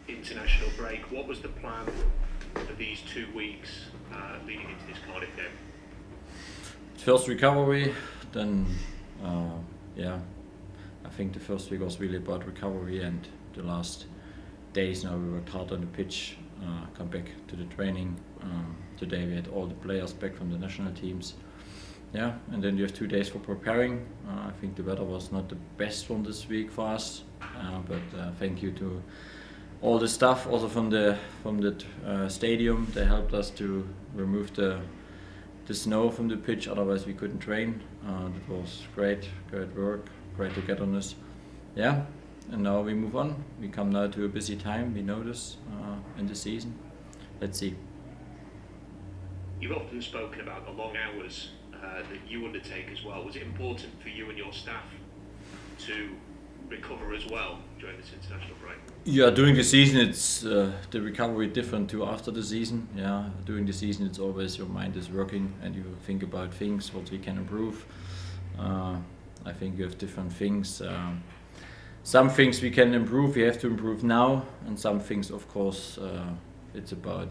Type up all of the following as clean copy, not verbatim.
international break. What was the plan for these 2 weeks leading into this Cardiff game? First recovery, then I think the first week was really about recovery, and the last days now we worked hard on the pitch, come back to the training. Today we had all the players back from the national teams. Yeah, and then you have 2 days for preparing. I think the weather was not the best one this week for us, but thank you to all the staff, also from the stadium. They helped us to remove the snow from the pitch. Otherwise, we couldn't train. It was great work, great togetherness. Yeah, and now we move on. We come now to a busy time. We know this in the season. Let's see. You've often spoken about the long hours that you undertake as well. Was it important for you and your staff to recover as well during this international break? Yeah, during the season it's the recovery different to after the season. Yeah, during the season it's always your mind is working and you think about things what we can improve. I think you have different things. Some things we can improve, we have to improve now, and some things, of course, it's about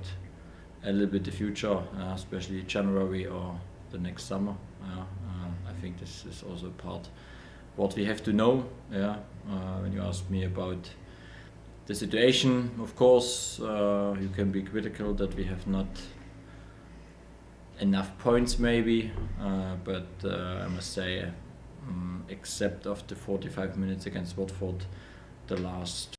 a little bit the future, especially January or the next summer. I think this is also a part what we have to know. Yeah, when you ask me about the situation, of course, you can be critical that we have not enough points, maybe, but I must say, except after 45 minutes against Watford, the last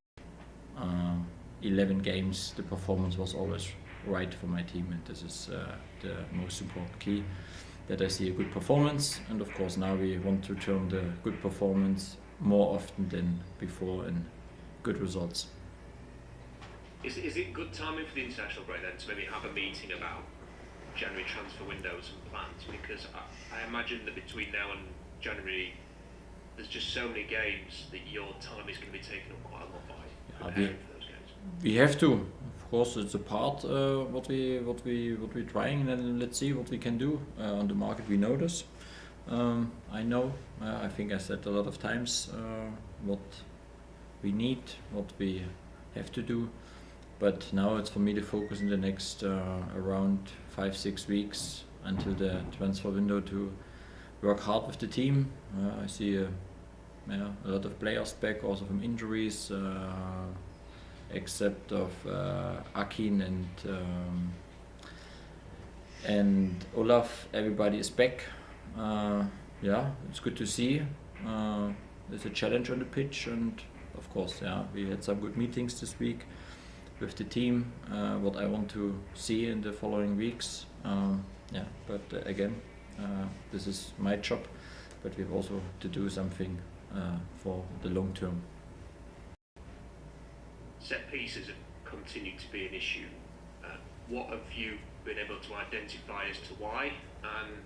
11 games, the performance was always right for my team, and this is the most important key, that I see a good performance. And of course now we want to turn the good performance more often than before in good results. Is it good timing for the international break then to maybe have a meeting about January transfer windows and plans? Because I imagine that between now and January there's just so many games that your time is going to be taken up quite a lot by preparing for those games. We have to. Of course, it's a part what we're trying, and then let's see what we can do on the market. We know this. I know. I think I said a lot of times what we need, what we have to do. But now it's for me to focus in the next around 5-6 weeks until the transfer window to work hard with the team. I see a lot of players back, also from injuries. Except of Akin and Olaf, everybody is back. It's good to see. There's a challenge on the pitch, and of course, we had some good meetings this week with the team. What I want to see in the following weeks. But again, this is my job, but we have also to do something for the long term. Set pieces have continued to be an issue. What have you been able to identify as to why, and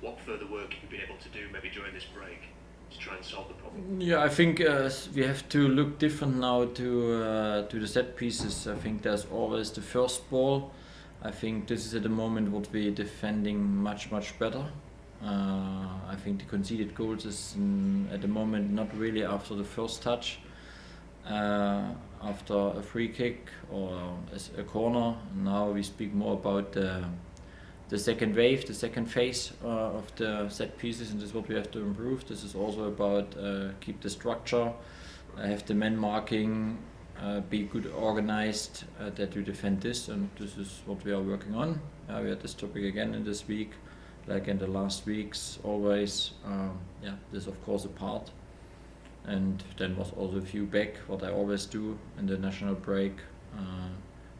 what further work have you been able to do maybe during this break to try and solve the problem? Yeah, I think we have to look different now to the set pieces. I think there's always the first ball. I think this is at the moment what we're defending much better. I think the conceded goals is at the moment not really after the first touch. After a free kick or a corner. Now we speak more about the second wave, the second phase of the set pieces, and this is what we have to improve. This is also about keep the structure, have the man marking, be good organized, that we defend this, and this is what we are working on. We had this topic again in this week, like in the last weeks always. This is of course a part. And then was also a few back, what I always do in the national break,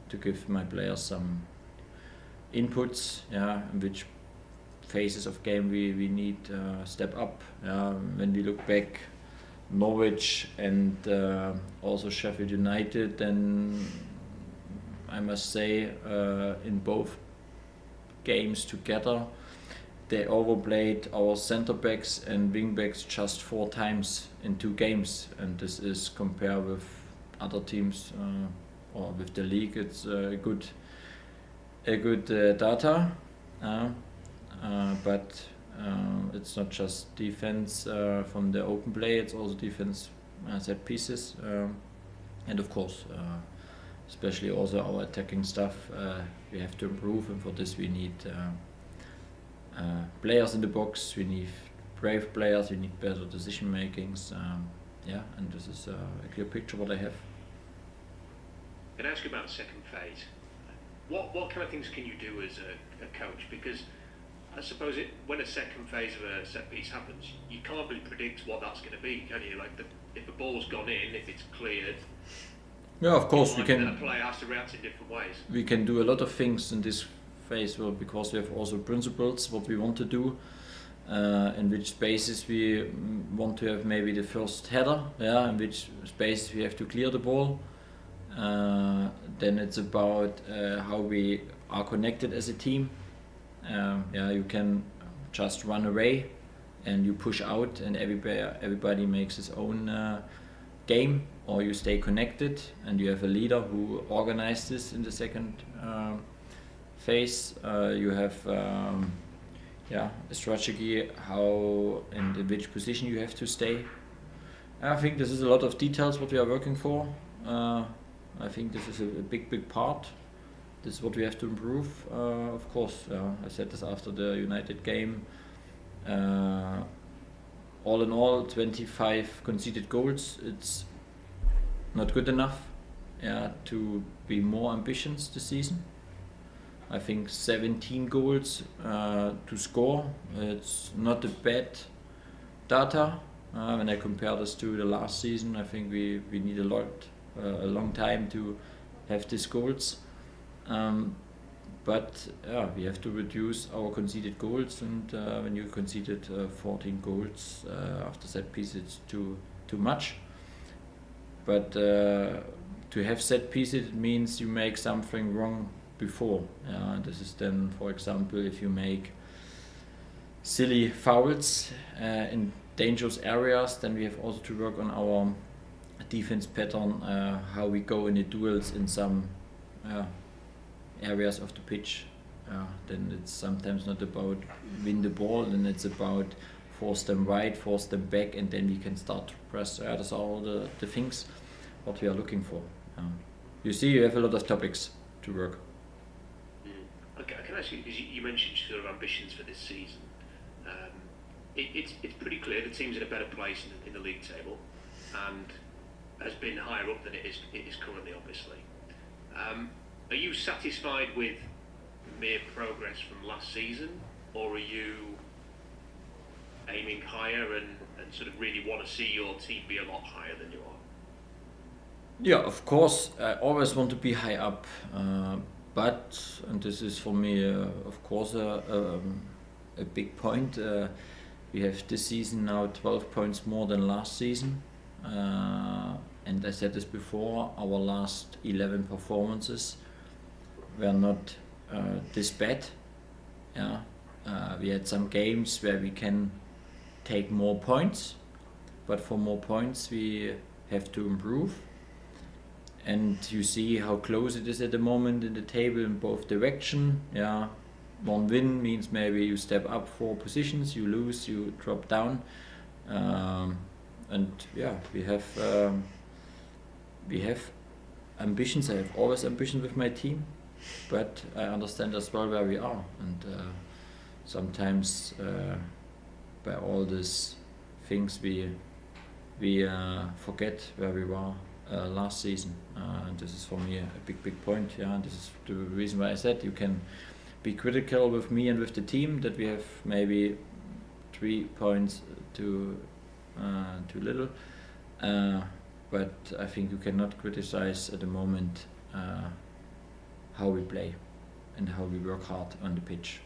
to give my players some inputs, in which phases of game we need step up. When we look back, Norwich and also Sheffield United, then I must say in both games together, they overplayed our centre backs and wing backs just 4 times in 2 games, and this is compared with other teams or with the league. It's a good data, but it's not just defense from the open play. It's also defense set pieces, and of course especially also our attacking stuff. We have to improve, and for this we need players in the box. We need brave players. We need better decision makings. And this is a clear picture what I have. Can I ask you about the second phase? What kind of things can you do as a coach? Because I suppose when a second phase of a set piece happens, you can't really predict what that's going to be, can you? Like if the ball's gone in, if it's cleared. Yeah, of course we can. Then a player has to react in different ways. We can do a lot of things in this phase, well, because we have also principles what we want to do, in which spaces we want to have maybe the first header, in which spaces we have to clear the ball. Then it's about how we are connected as a team. You can just run away and you push out and everybody makes his own game, or you stay connected and you have a leader who organizes this in the second phase. You have a strategy how and in which position you have to stay. I think this is a lot of details what we are working for. I think this is a big part. This is what we have to improve. Of course, I said this after the United game. All in all, 25 conceded goals. It's not good enough. To be more ambitious this season. I think 17 goals to score. It's not a bad data. When I compare this to the last season, I think we need a long time to have these goals. But we have to reduce our conceded goals, and when you conceded 14 goals after set piece, it's too much. But to have set pieces, it means you make something wrong before. This is then, for example, if you make silly fouls in dangerous areas, then we have also to work on our defense pattern, how we go in the duels in some areas of the pitch. Then it's sometimes not about win the ball, then it's about force them right, force them back, and then we can start to press. Those are all the things what we are looking for. You see, you have a lot of topics to work. Okay, I can ask you, because you mentioned sort of ambitions for this season. It's pretty clear the team's in a better place in the league table, and has been higher up than it is currently, obviously. Are you satisfied with mere progress from last season, or are you aiming higher and sort of really want to see your team be a lot higher than you are? Yeah, of course, I always want to be high up, but, and this is for me, of course, a big point. We have this season now 12 points more than last season. And I said this before, our last 11 performances were not this bad. We had some games where we can take more points, but for more points we have to improve. And you see how close it is at the moment in the table in both directions. One win means maybe you step up 4 positions, you lose, you drop down. And we have ambitions. I have always ambitions with my team, but I understand as well where we are, and sometimes by all these things we forget where we were last season, and this is for me a big point. And this is the reason why I said you can be critical with me and with the team that we have maybe 3 points too little, but I think you cannot criticize at the moment how we play and how we work hard on the pitch.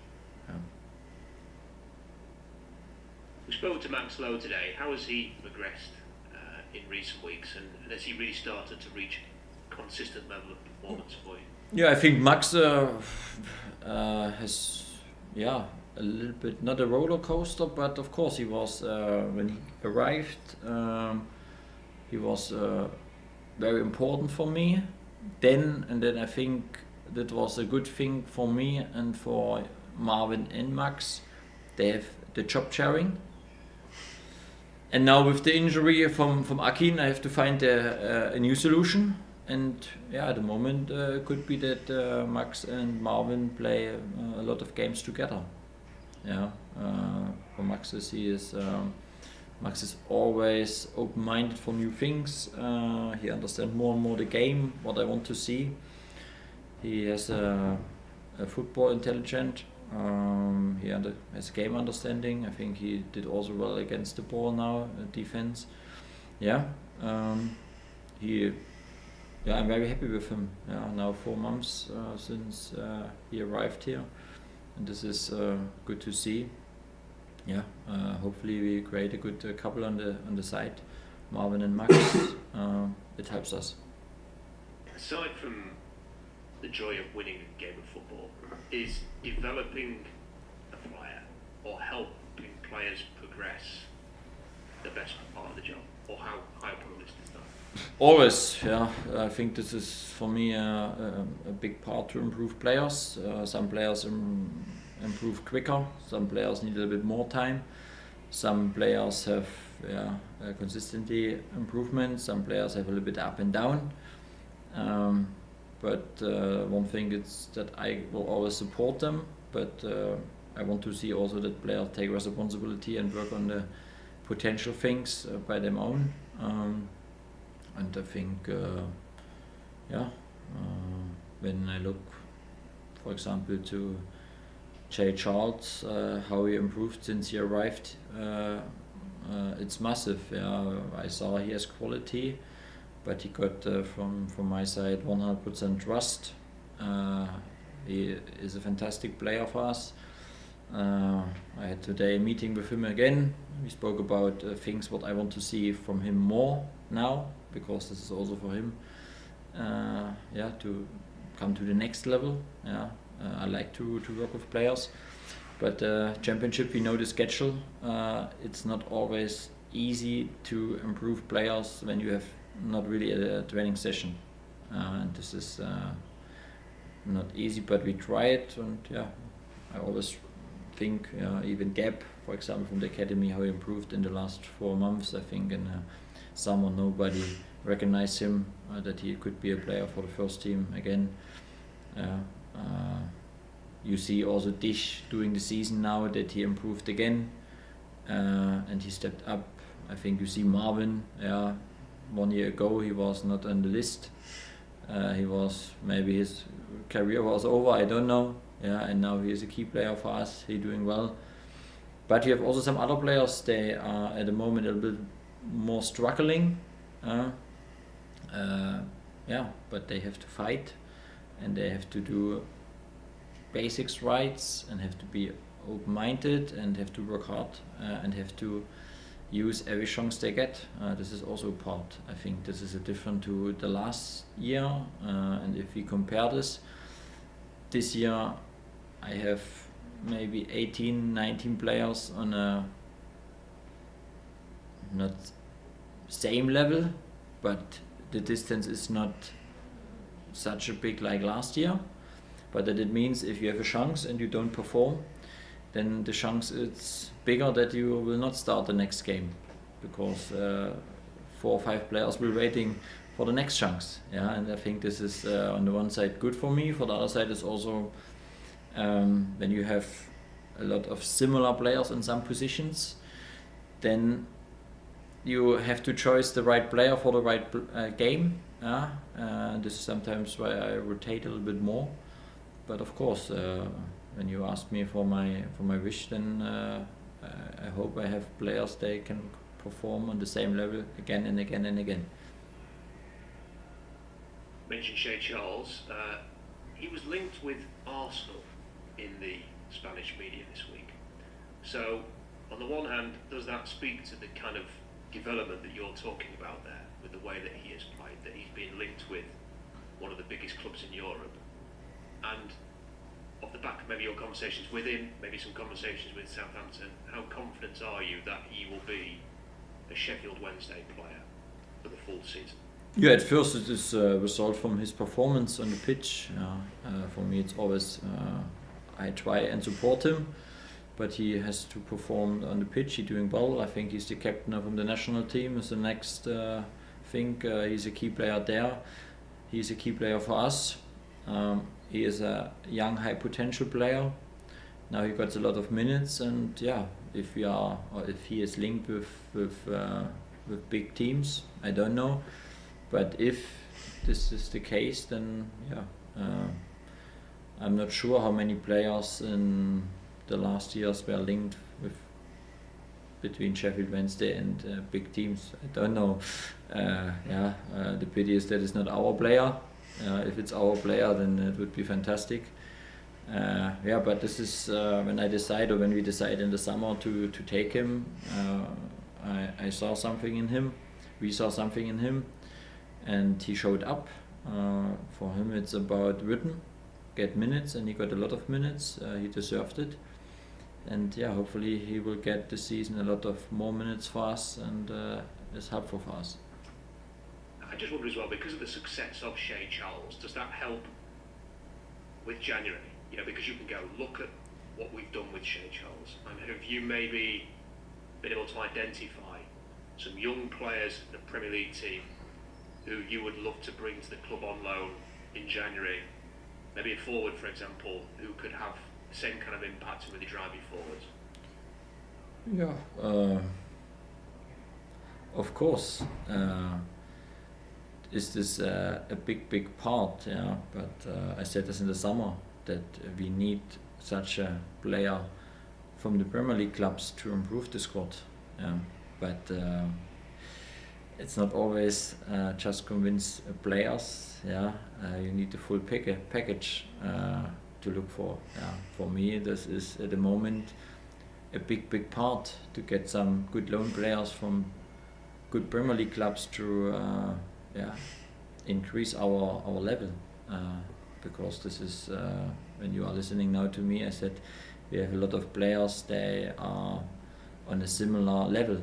We spoke to Max Lowe today. How has he progressed in recent weeks, and has he really started to reach a consistent level of performance for you? Yeah, I think Max has a little bit, not a roller coaster, but of course he was, when he arrived, he was very important for me then, and then I think that was a good thing for me and for Marvin and Max. They have the job sharing. And now with the injury from Akin, I have to find a new solution. and yeah, at the moment it could be that Max and Marvin play a lot of games together. Yeah, for Max Max is always open-minded for new things. He understands more and more the game, what I want to see. He has a football intelligence. He has game understanding. I think he did also well against the ball now, defense. Yeah, I'm very happy with him. Yeah, now 4 months since he arrived here, and this is good to see. Yeah, hopefully we create a good couple on the side, Marvin and Max. It helps us. Aside from the joy of winning a game of football, is developing a player or helping players progress the best part of the job, or how high up on the list is that? Always, yeah. I think this is for me a big part to improve players. Some players improve quicker. Some players need a little bit more time. Some players have consistently improvement. Some players have a little bit up and down. But one thing is that I will always support them. But I want to see also that players take responsibility and work on the potential things by their own. And I think, when I look, for example, to Shay Charles, how he improved since he arrived, it's massive. Yeah, I saw he has quality, but he got from my side 100% trust. He is a fantastic player for us. I had today a meeting with him again. We spoke about things what I want to see from him more now, because this is also for him. To come to the next level. Yeah. I like to work with players, but championship, we know the schedule. It's not always easy to improve players when you have not really a training session, and this is not easy, but we try it. And I always think even Gab, for example, from the academy, how he improved in the last 4 months. I think in summer nobody recognized him, that he could be a player for the first team again. You see also Dish during the season now that he improved again, and he stepped up. I think you see Marvin. 1 year ago he was not on the list. He was, maybe his career was over. I don't know. And now he is a key player for us. He's doing well. But you have also some other players. They are at the moment a little bit more struggling. But they have to fight, and they have to do basics right, and have to be open-minded, and have to work hard, and have to use every chance they get. This is also a part. I think this is a different to the last year, and if we compare this year I have maybe 18, 19 players on a not same level, but the distance is not such a big like last year. But that it means if you have a chance and you don't perform, then the chance is bigger that you will not start the next game, because 4 or 5 players will waiting for the next chance. And I think this is on the one side good for me. For the other side is also when you have a lot of similar players in some positions, then you have to choose the right player for the right game. This is sometimes why I rotate a little bit more. But of course, when you ask me for my wish, then I hope I have players they can perform on the same level again and again and again. Mentioned Shay Charles. He was linked with Arsenal in the Spanish media this week. So, on the one hand, does that speak to the kind of development that you're talking about there, with the way that he has played, that he's been linked with one of the biggest clubs in Europe? And off the back of maybe your conversations with him, maybe some conversations with Southampton, how confident are you that he will be a Sheffield Wednesday player for the full season? At first it is a result from his performance on the pitch. For me it's always, I try and support him, but he has to perform on the pitch. He's doing well. I think he's the captain of the national team. Is the next thing. He's a key player there. he's a key player for us. He is a young, high potential player. Now he got a lot of minutes, and yeah, if he is linked with big teams, I don't know. But if this is the case, then yeah, I'm not sure how many players in the last years were linked with between Sheffield Wednesday and big teams. I don't know. The pity is that it's not our player. If it's our player, then it would be fantastic. But this is when we decide in the summer to take him. I saw something in him. We saw something in him, and he showed up. For him, it's about get minutes, and he got a lot of minutes. He deserved it, and yeah, hopefully he will get this season a lot of more minutes for us, and is helpful for us. I just wonder as well, because of the success of Shay Charles, does that help with January? You know, because you can go look at what we've done with Shay Charles, and have you maybe been able to identify some young players in the Premier League team who you would love to bring to the club on loan in January? Maybe a forward, for example, who could have the same kind of impact and really drive you forward. Yeah, of course. Is this a big part? Yeah, but I said this in the summer that we need such a player from the Premier League clubs to improve the squad. Yeah, but it's not always just convince players. Yeah, you need the full package to look for. Yeah, for me, this is at the moment a big part to get some good loan players from good Premier League clubs to increase our level. Because this is when you are listening now to me, I said we have a lot of players. They are on a similar level,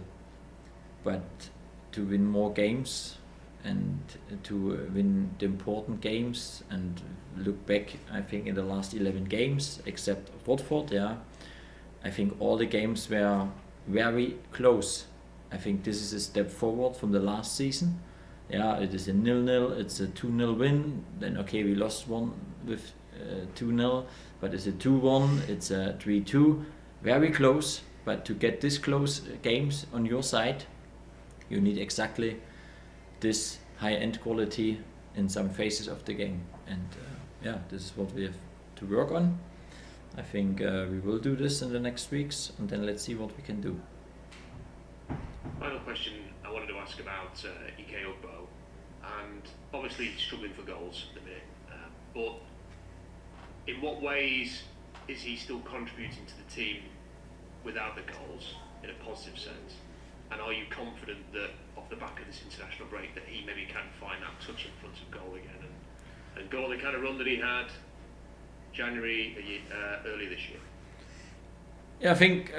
but to win more games and to win the important games and look back, I think in the last 11 games except Watford, I think all the games were very close. I think this is a step forward from the last season. Yeah, it is a 0-0, it's a 2-0 win, then okay, we lost one with 2-0, but it's a 2-1, it's a 3-2, very close. But to get this close games on your side, you need exactly this high-end quality in some phases of the game. And this is what we have to work on. I think we will do this in the next weeks, and then let's see what we can do. Final question I wanted to ask about Ike Ugbo, and obviously struggling for goals at the minute, but in what ways is he still contributing to the team without the goals in a positive sense? And are you confident that off the back of this international break that he maybe can find that touch in front of goal again and go on the kind of run that he had January earlier this year? Yeah, I think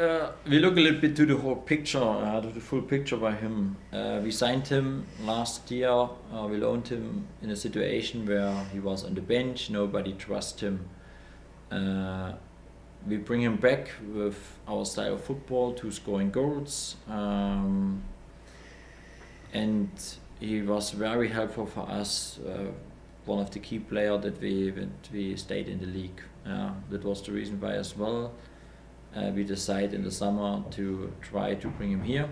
we look a little bit to the whole picture, to the full picture by him. We signed him last year, we loaned him in a situation where he was on the bench, nobody trusts him. We bring him back with our style of football to scoring goals, and he was very helpful for us, one of the key players that we stayed in the league. That was the reason why as well. We decided in the summer to try to bring him here.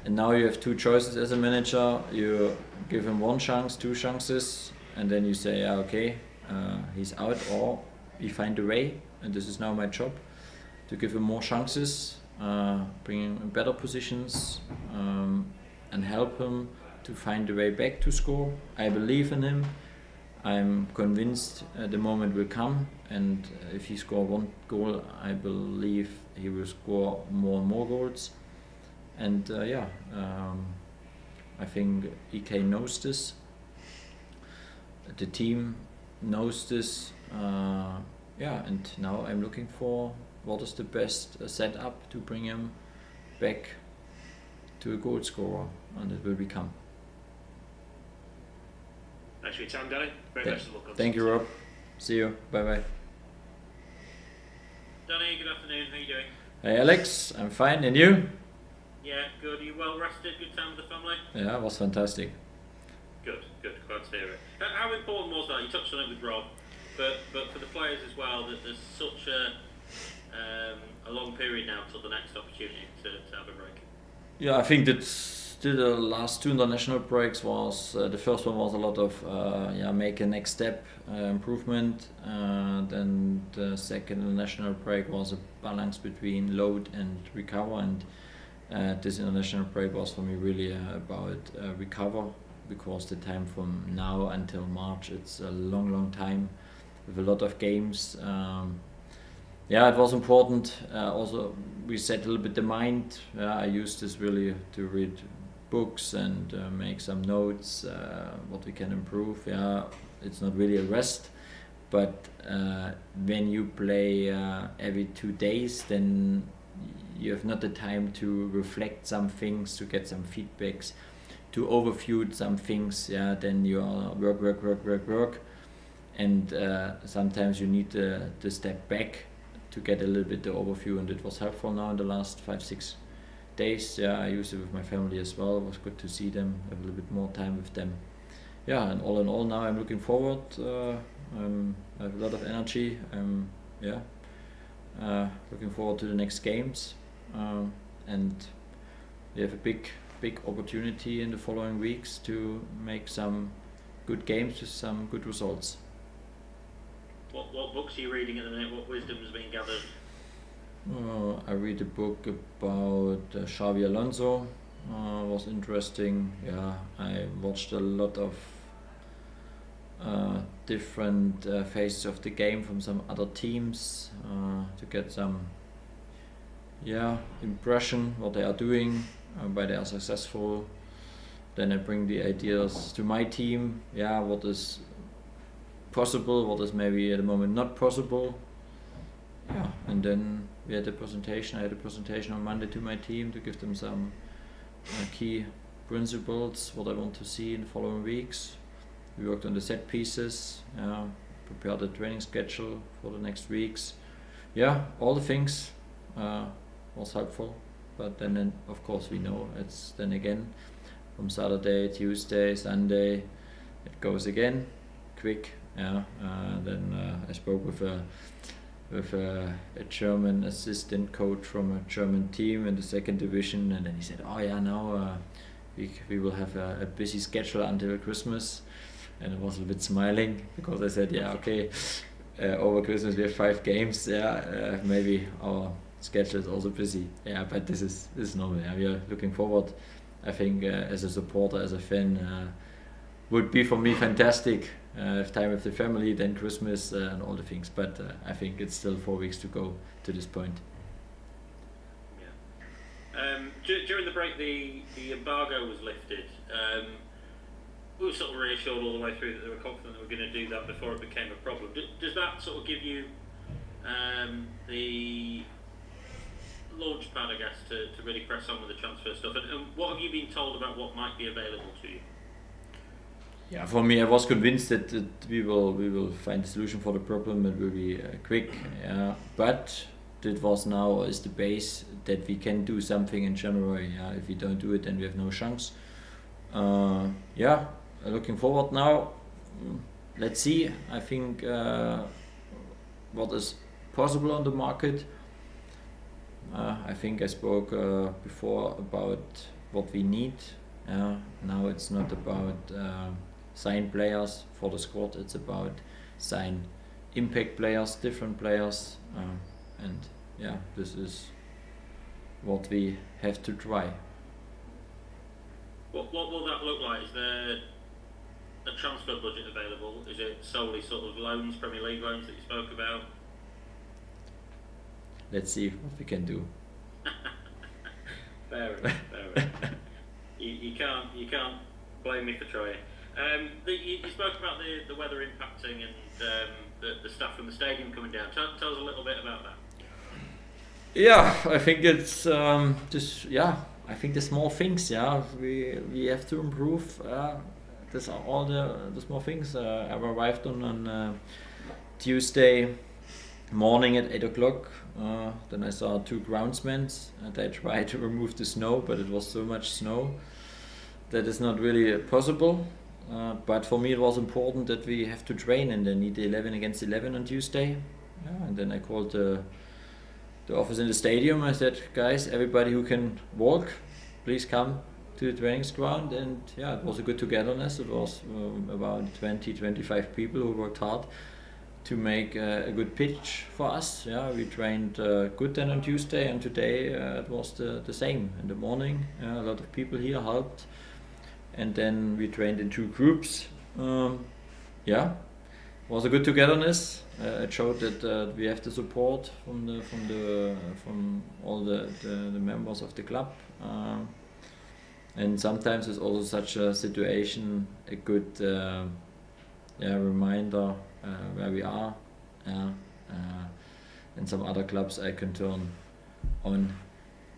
And now you have two choices as a manager. You give him one chance, two chances, and then you say, he's out, or we find a way. And this is now my job, to give him more chances, bring him in better positions, and help him to find a way back to score. I believe in him. I'm convinced the moment will come, and if he scores one goal, I believe he will score more and more goals. And I think EK knows this. The team knows this. And now I'm looking for what is the best setup to bring him back to a goal scorer, and it will become. Thanks for your time, Danny. Very best of luck on Thank you, Rob. See you. Bye bye. Danny, good afternoon. How are you doing? Hey Alex, I'm fine. And you? Yeah, good. Are you well rested? Good time with the family? Yeah, it was fantastic. Good. Glad to hear it. How important was that? You touched on it with Rob, but for the players as well, that there's such a long period now till the next opportunity to have a break. Yeah, I think that still the last two international breaks was the first one was a lot of make a next step improvement. Then the second international break was a balance between load and recover, and this international break was for me really about recover, because the time from now until March, it's a long time with a lot of games. It was important. Also, we set a little bit the mind. I used this really to read books and make some notes, what we can improve. It's not really a rest, but when you play every 2 days, then you have not the time to reflect some things, to get some feedbacks, to overview some things. Then you are work, and sometimes you need to step back to get a little bit the overview, and it was helpful now in the last 5-6 days. I used it with my family as well. It was good to see them, have a little bit more time with them. And all in all, now I'm looking forward. I have a lot of energy. Looking forward to the next games, and we have a big opportunity in the following weeks to make some good games with some good results. What books are you reading at the minute? What wisdom has been gathered? I read a book about Xavi Alonso. Was interesting. I watched a lot of different phases of the game from some other teams to get some impression what they are doing, why they are successful. Then I bring the ideas to my team. What is possible, what is maybe at the moment not possible. And then we had a presentation. I had a presentation on Monday to my team to give them some key principles, what I want to see in the following weeks. We worked on the set pieces, prepared the training schedule for the next weeks. All the things was helpful. But then of course we know it's then again from Saturday, Tuesday, Sunday, it goes again, quick. Then I spoke with a German assistant coach from a German team in the second division, and then he said, now we will have a busy schedule until Christmas. And I was a bit smiling because I said, okay, over Christmas we have 5 games. Maybe our schedule is also busy. But this is normal. We are looking forward. I think as a supporter, as a fan, would be for me fantastic. Have time with the family, then Christmas and all the things. But I think it's still 4 weeks to go to this point. During the break, the embargo was lifted. We were sort of reassured all the way through that they were confident they were going to do that before it became a problem. Does that sort of give you the launch pad, I guess, to really press on with the transfer stuff? And what have you been told about what might be available to you? For me, I was convinced that we will find a solution for the problem. It will be quick. But that was now is the base that we can do something in January. If we don't do it, then we have no chance. Looking forward now. Let's see. I think what is possible on the market. I think I spoke before about what we need. Now it's not about sign players for the squad. It's about sign impact players, different players, and this is what we have to try. What will that look like? Is there a transfer budget available? Is it solely sort of loans, Premier League loans that you spoke about? Let's see what we can do. Fair enough. You can't blame me for trying. You spoke about the weather impacting and the stuff from the stadium coming down. Tell us a little bit about that. I think it's I think the small things. We have to improve. These are all the small things. I arrived on Tuesday morning at 8 o'clock. Then I saw 2 groundsmen, and they tried to remove the snow, but it was so much snow that is not really possible. but for me it was important that we have to train, and then need the 11 against 11 on Tuesday. Yeah, and then I called the office in the stadium. I said, guys, everybody who can walk, please come to the training ground. And yeah, it was a good togetherness. It was about 20-25 people who worked hard to make a good pitch for us. Yeah, we trained good then on Tuesday, and today it was the same in the morning. A lot of people here helped, and then we trained in 2 groups. Yeah, it was a good togetherness. It showed that we have the support from all the members of the club. And sometimes it's also such a situation a good reminder where we are. In some other clubs I can turn on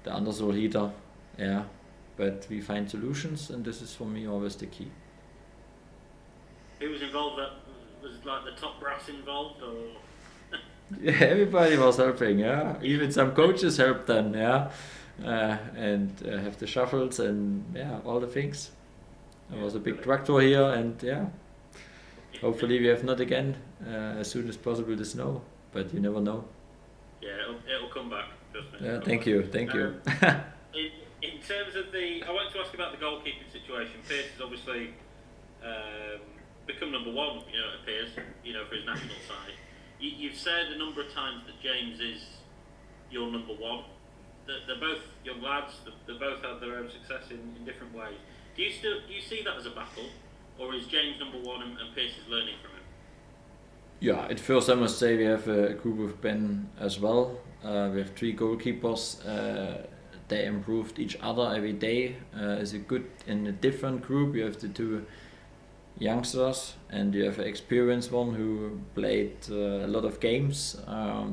the undersoul heater, but we find solutions, and this is for me always the key. Who was involved? Was it like the top brass involved, or? Yeah, everybody was helping. Yeah, even some coaches helped then. Yeah. And have the shuffles and all the things. There was a big tractor here, and hopefully we have not again as soon as possible the snow, but you never know. Yeah, it'll come back. Trust me. Yeah, thank you. In terms of I want to ask about the goalkeeping situation. Pearce has obviously become number 1. It appears, for his national side. You've said a number of times that James is your number 1. They're both young lads. They both had their own success in different ways. Do you see that as a battle, or is James number 1 and Pearce is learning from him? Yeah, at first I must say we have a group of Ben as well. We have 3 goalkeepers. They improved each other every day. Is it good in a different group? You have the 2 youngsters, and you have an experienced one who played a lot of games.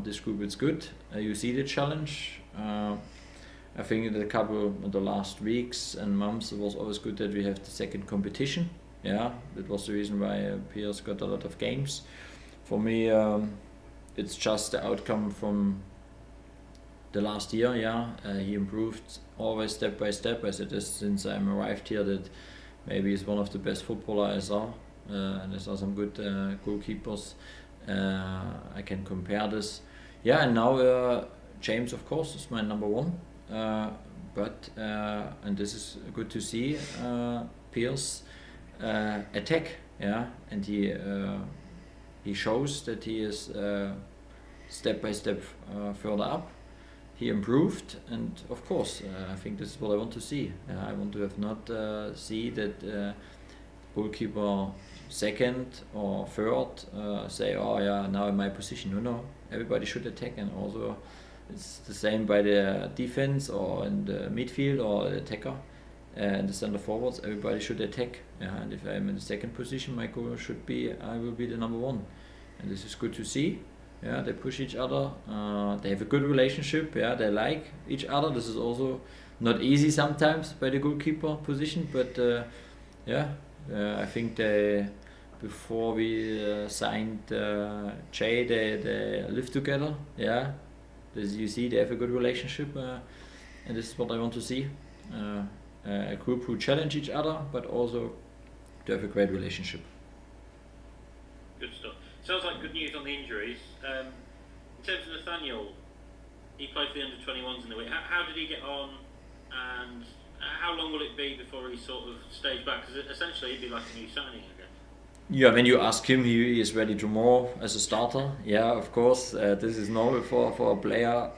This group is good. You see the challenge. I think in the last weeks and months it was always good that we have the second competition. Yeah, that was the reason why Pearce got a lot of games. For me, it's just the outcome from the last year. He improved always step by step. I said this since I'm arrived here, that maybe he's one of the best footballers I saw, and I saw some good goalkeepers. I can compare this. Yeah, and now James, of course, is my number 1. But and this is good to see. Pearce attack, and he shows that he is step by step further up. He improved, and of course, I think this is what I want to see. I want to have not see that goalkeeper second or third say, now in my position. No, everybody should attack, and also it's the same by the defense or in the midfield or the attacker and the center forwards. Everybody should attack. And if I'm in the second position, my goal should be I will be the number 1, and this is good to see. They push each other. They have a good relationship. They like each other. This is also not easy sometimes by the goalkeeper position, but I think before we signed Shay, they live together. As you see, they have a good relationship, and this is what I want to see. A group who challenge each other, but also to have a great relationship. Good stuff. Sounds like good news on the injuries. In terms of Nathaniel, he played for the under-21s in the week. How did he get on, and how long will it be before he sort of stays back? Because essentially it'd be like a new signing, I guess. Yeah, when you ask him, he is ready tomorrow as a starter. Yeah, of course, this is normal for a player,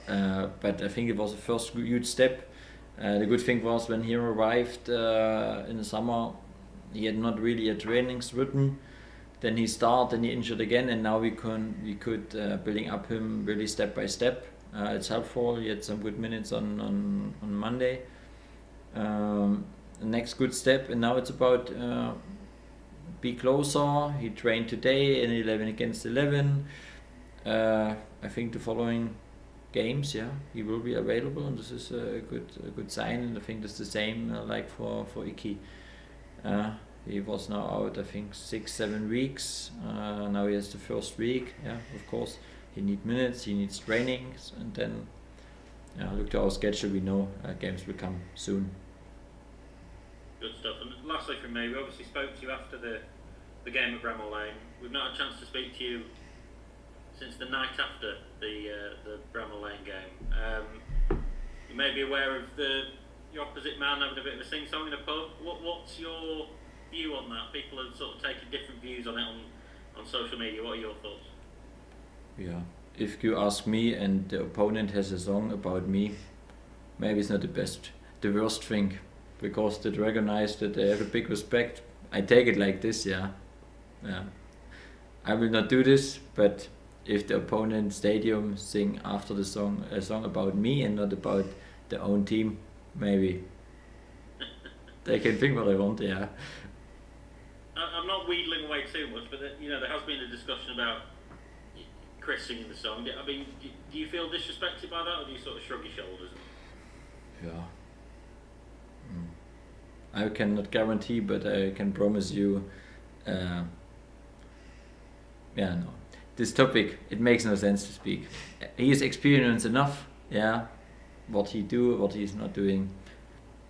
but I think it was the first huge step. The good thing was when he arrived in the summer, he had not really a trainings written. Then he started, and he injured again, and now we could building up him really step by step. It's helpful. He had some good minutes on Monday. The next good step, and now it's about be closer. He trained today in 11 against 11. I think the following games, he will be available, and this is a good sign. And I think that's the same like for Iki. He was now out, I think 6-7 weeks. Now he has the first week. Of course, he needs minutes, he needs trainings, and then look to our schedule. We know games will come soon. Good stuff. And lastly from me, we obviously spoke to you after the game at Bramall Lane. We've not had a chance to speak to you since the night after the Bramall Lane game. You may be aware of your opposite man having a bit of a sing-song in a pub. What's your view on that? People have sort of taken different views on it on social media. What are your thoughts? Yeah, if you ask me and the opponent has a song about me, maybe it's not the worst thing, because they recognize that they have a big respect. I take it like this, yeah. I will not do this, but if the opponent stadium sing after the song a song about me and not about their own team, maybe they can think what they want, yeah. I'm not wheedling away too much, but there has been a discussion about Chris singing the song. I mean, do you feel disrespected by that, or do you sort of shrug your shoulders? Yeah. I cannot guarantee, but I can promise you, this topic, it makes no sense to speak. He is experienced enough, yeah, what he do, what he's not doing.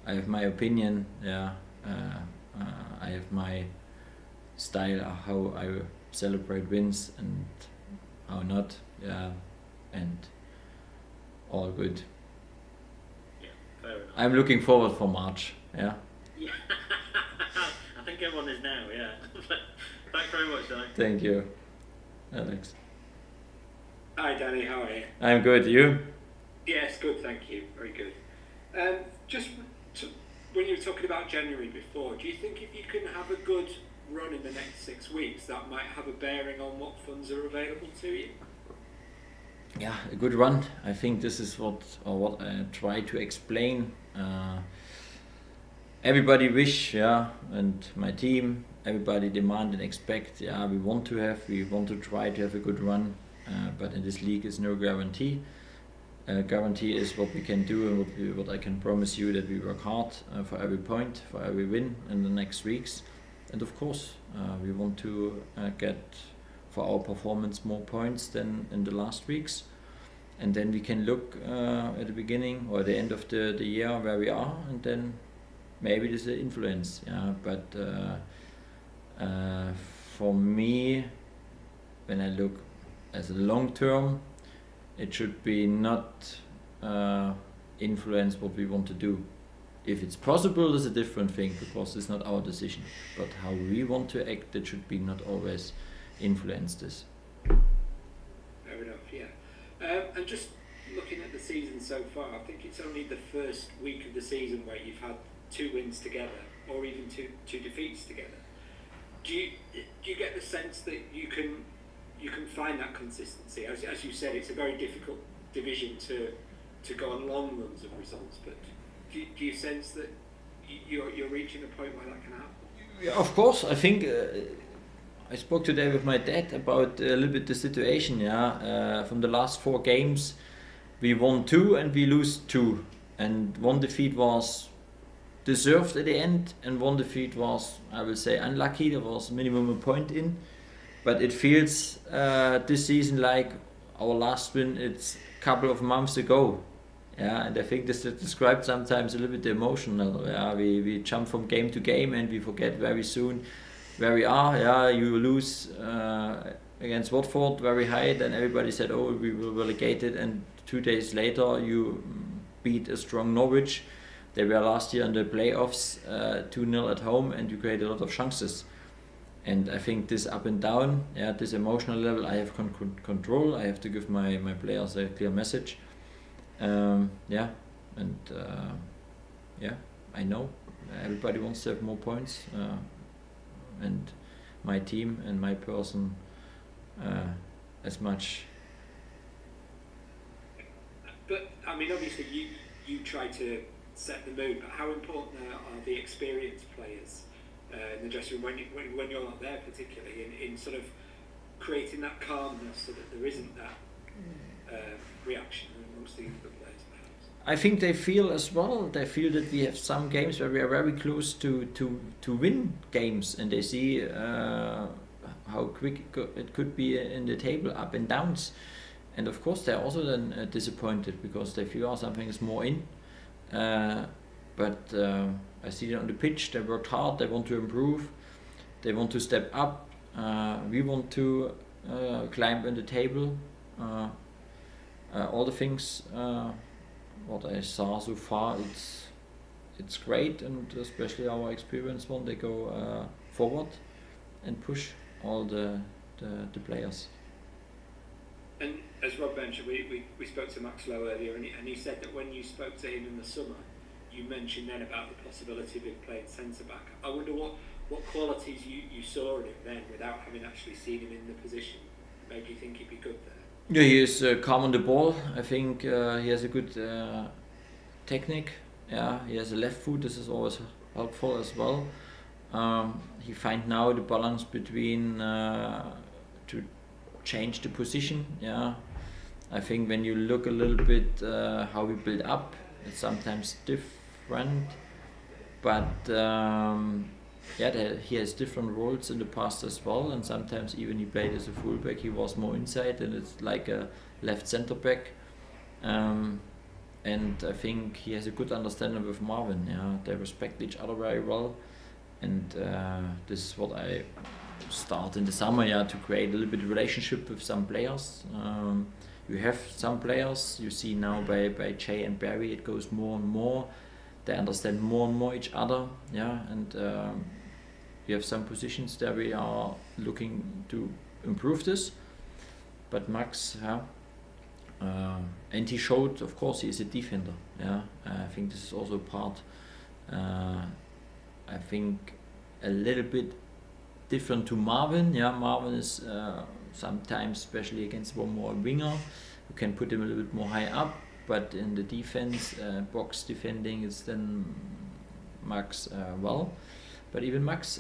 I have my opinion, yeah, I have my style, how I celebrate wins and how not, yeah, and all good. Yeah, fair enough. I'm looking forward for March, yeah. Yeah, I think everyone is now, yeah. Thanks very much, Danny. Thank you, Alex. Hi Danny, how are you? I'm good, you? Yes, good, thank you, very good. When you were talking about January before, do you think if you can have a good run in the next 6 weeks, that might have a bearing on what funds are available to you? Yeah, a good run. I think this is what I try to explain. Everybody wish, yeah, and my team, everybody demand and expect, yeah, we want to try to have a good run, but in this league is no guarantee. Guarantee is what we can do and what I can promise you, that we work hard for every point, for every win in the next weeks. And of course, we want to get for our performance more points than in the last weeks. And then we can look at the beginning or the end of the year where we are, and then maybe there's an influence. Yeah, but for me, when I look as a long term, it should be not influence what we want to do. If it's possible, it's a different thing, because it's not our decision. But how we want to act, that should be not always influence this. Fair enough, yeah. And just looking at the season so far, I think it's only the first week of the season where you've had 2 wins together, or even two defeats together. Do you get the sense that you can find that consistency? As you said, it's a very difficult division to go on long runs of results, but do you sense that you're reaching a point where that can happen? Yeah, of course. I think I spoke today with my dad about a little bit the situation. Yeah, from the last 4 games, we won 2 and we lose 2, and 1 defeat was deserved at the end, and 1 defeat was, I will say, unlucky. There was minimum a point in, but it feels this season like our last win. It's a couple of months ago. Yeah, and I think this describes sometimes a little bit the emotional. Yeah, we jump from game to game and we forget very soon where we are. Yeah, you lose against Watford very high, then everybody said, oh, we were relegated, and 2 days later you beat a strong Norwich. They were last year in the playoffs, 2-0 at home, and you create a lot of chances. And I think this up and down, yeah, this emotional level, I have control. I have to give my players a clear message. Yeah, I know everybody wants to have more points, and my team and my person as much. But I mean, obviously, you try to set the mood. But how important are the experienced players in the dressing room when you're not there, particularly in sort of creating that calmness so that there isn't that reaction amongst the younger players, perhaps? I think they feel as well. They feel that we have some games where we are very close to win games, and they see how quick it could be in the table, up and downs. And of course, they're also then disappointed because they feel something is more in. but I see it on the pitch. They worked hard. They want to improve. They want to step up. We want to climb on the table. All the things what I saw so far, it's great, and especially our experienced one, they go forward and push all the players. And as Rob mentioned, we spoke to Max Lowe earlier, and he said that when you spoke to him in the summer, you mentioned then about the possibility of him playing centre back. I wonder what qualities you saw in him then, without having actually seen him in the position, made you think he'd be good there. Yeah, he is calm on the ball. I think he has a good technique. Yeah, he has a left foot. This is always helpful as well. He finds now the balance between to change the position. Yeah, I think when you look a little bit how we build up, it's sometimes different, but he has different roles in the past as well, and sometimes even he played as a fullback. He was more inside, and it's like a left centre back. And I think he has a good understanding with Marvin. Yeah, they respect each other very well, and this is what I start in the summer. Yeah, to create a little bit of relationship with some players. You have some players you see now by Shay and Barry. It goes more and more. They understand more and more each other. Yeah, and we have some positions that we are looking to improve this. But Max, and he showed, of course, he is a defender. Yeah, I think this is also part. I think a little bit different to Marvin. Yeah, Marvin is sometimes, especially against one more winger, you can put him a little bit more high up. But in the defense, box defending, is then Max well. But even Max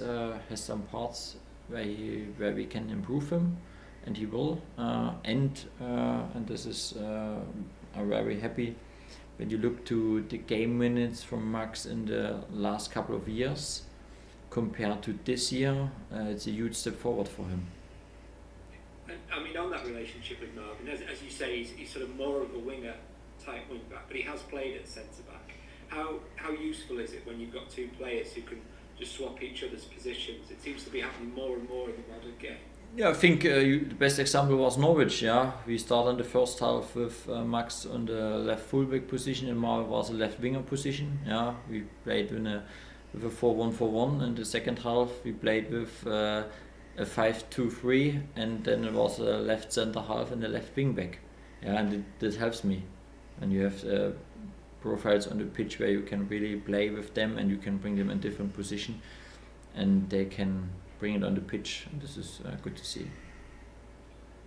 has some parts where we can improve him, and he will. And this is I'm very happy when you look to the game minutes from Max in the last couple of years compared to this year. It's a huge step forward for him. I mean, on that relationship with Marvin, as you say, he's sort of more of a winger type wing back, but he has played at centre back. How useful is it when you've got two players who can just swap each other's positions? It seems to be happening more and more in the modern game. Yeah, I think the best example was Norwich. Yeah, we started in the first half with Max on the left fullback position, and Marvin was a left winger position. Yeah, we played with a 4-1-4-1. In the second half, we played with a 5-2-3, and then it was a left centre half and a left wing back. Yeah, and that helps me. And you have profiles on the pitch where you can really play with them, and you can bring them in different position, and they can bring it on the pitch. And this is good to see.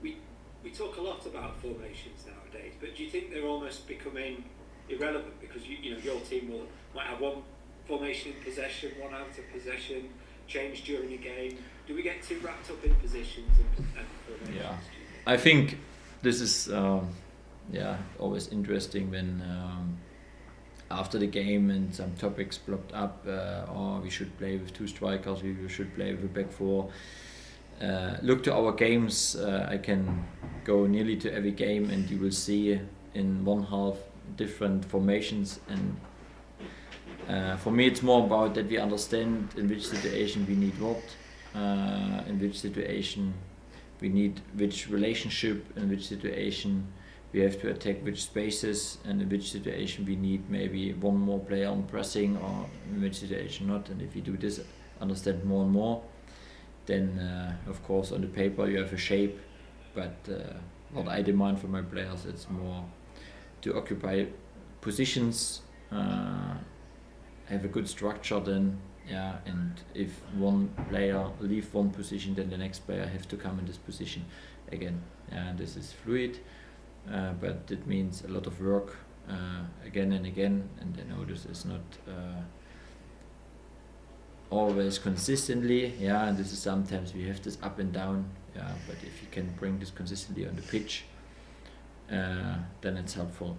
We talk a lot about formations nowadays, but do you think they're almost becoming irrelevant because you know your team might have one formation in possession, one out of possession, change during a game? Do we get too wrapped up in positions and formations? Yeah, I think this is always interesting when after the game and some topics blocked up, or we should play with two strikers, we should play with a back four. Look to our games. I can go nearly to every game, and you will see in one half different formations. And for me, it's more about that we understand in which situation we need what, in which situation we need which relationship, in which situation we have to attack which spaces, and in which situation we need maybe one more player on pressing, or in which situation not. And if you do this, understand more and more, then of course on the paper you have a shape, but what I demand from my players, it's more to occupy positions, have a good structure then, and if one player leave one position, then the next player have to come in this position again. And this is fluid. But it means a lot of work again and again, and I know this is not always consistently, and this is sometimes we have this up and down, but if you can bring this consistently on the pitch, then it's helpful.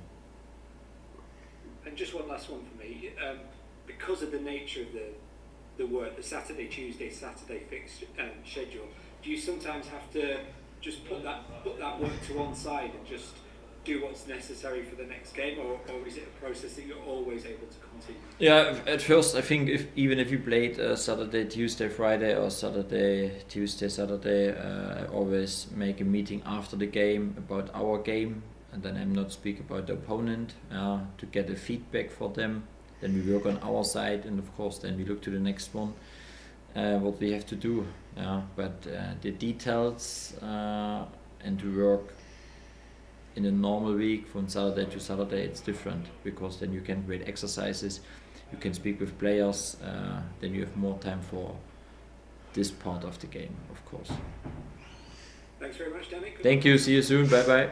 And just one last one for me, because of the nature of the work, the Saturday, Saturday fixed schedule, do you sometimes have to just put that work to one side and just do what's necessary for the next game, or is it a process that you're always able to continue? Yeah, at first I think even if you played Saturday, Tuesday, Friday, or Saturday, Tuesday, Saturday, I always make a meeting after the game about our game, and then I'm not speak about the opponent to get a feedback for them. Then we work on our side, and of course then we look to the next one, what we have to do. But the details and to work in a normal week from Saturday to Saturday, it's different, because then you can create exercises, you can speak with players, then you have more time for this part of the game, of course. Thanks very much, Danny. Thank you, see you soon, bye bye.